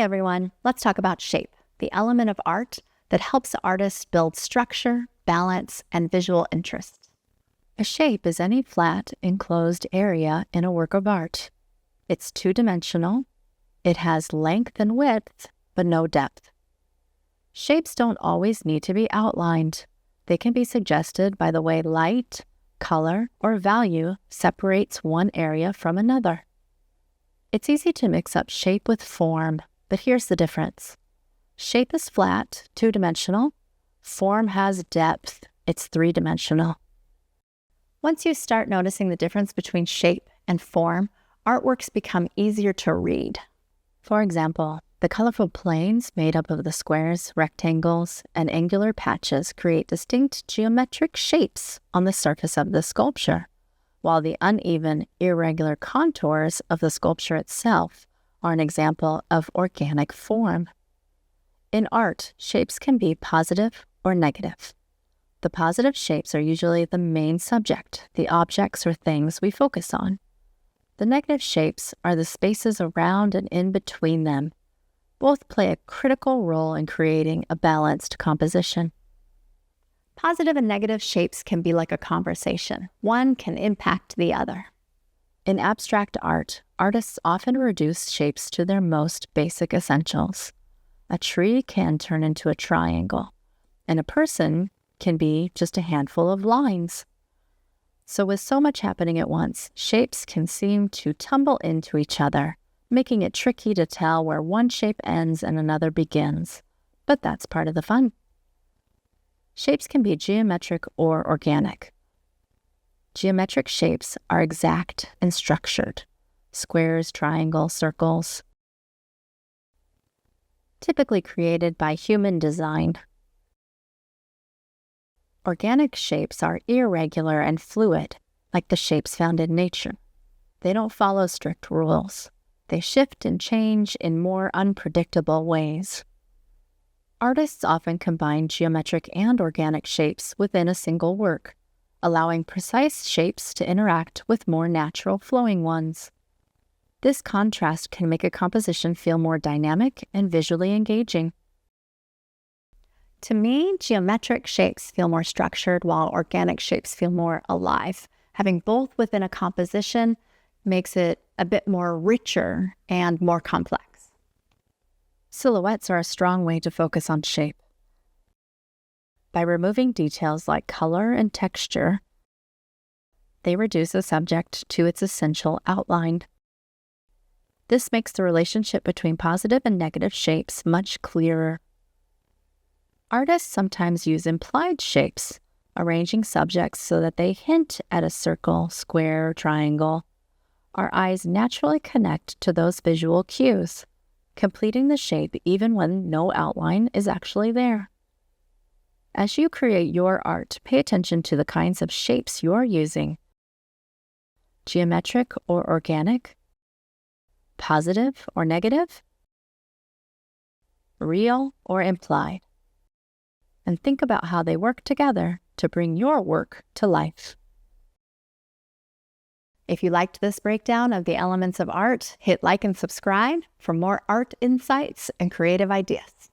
everyone, let's talk about shape, the element of art that helps artists build structure, balance, and visual interest. A shape is any flat, enclosed area in a work of art. It's two-dimensional. It has length and width, but no depth. Shapes don't always need to be outlined. They can be suggested by the way light, color, or value separates one area from another. It's easy to mix up shape with form, but here's the difference. Shape is flat, two-dimensional. Form has depth, it's three-dimensional. Once you start noticing the difference between shape and form, artworks become easier to read. For example, the colorful planes made up of the squares, rectangles, and angular patches create distinct geometric shapes on the surface of the sculpture, while the uneven, irregular contours of the sculpture itself are an example of organic form. In art, shapes can be positive or negative. The positive shapes are usually the main subject, the objects or things we focus on. The negative shapes are the spaces around and in between them. Both play a critical role in creating a balanced composition. Positive and negative shapes can be like a conversation. One can impact the other. In abstract art, artists often reduce shapes to their most basic essentials. A tree can turn into a triangle, and a person can be just a handful of lines. So with so much happening at once, shapes can seem to tumble into each other, making it tricky to tell where one shape ends and another begins. But that's part of the fun. Shapes can be geometric or organic. Geometric shapes are exact and structured. Squares, triangles, circles. Typically created by human design. Organic shapes are irregular and fluid, like the shapes found in nature. They don't follow strict rules. They shift and change in more unpredictable ways. Artists often combine geometric and organic shapes within a single work, allowing precise shapes to interact with more natural flowing ones. This contrast can make a composition feel more dynamic and visually engaging. To me, geometric shapes feel more structured while organic shapes feel more alive. Having both within a composition makes it a bit more richer and more complex. Silhouettes are a strong way to focus on shape. By removing details like color and texture, they reduce a subject to its essential outline. This makes the relationship between positive and negative shapes much clearer. Artists sometimes use implied shapes, arranging subjects so that they hint at a circle, square, or triangle. Our eyes naturally connect to those visual cues, completing the shape even when no outline is actually there. As you create your art, pay attention to the kinds of shapes you're using. Geometric or organic? Positive or negative? Real or implied? And think about how they work together to bring your work to life. If you liked this breakdown of the elements of art, hit like and subscribe for more art insights and creative ideas.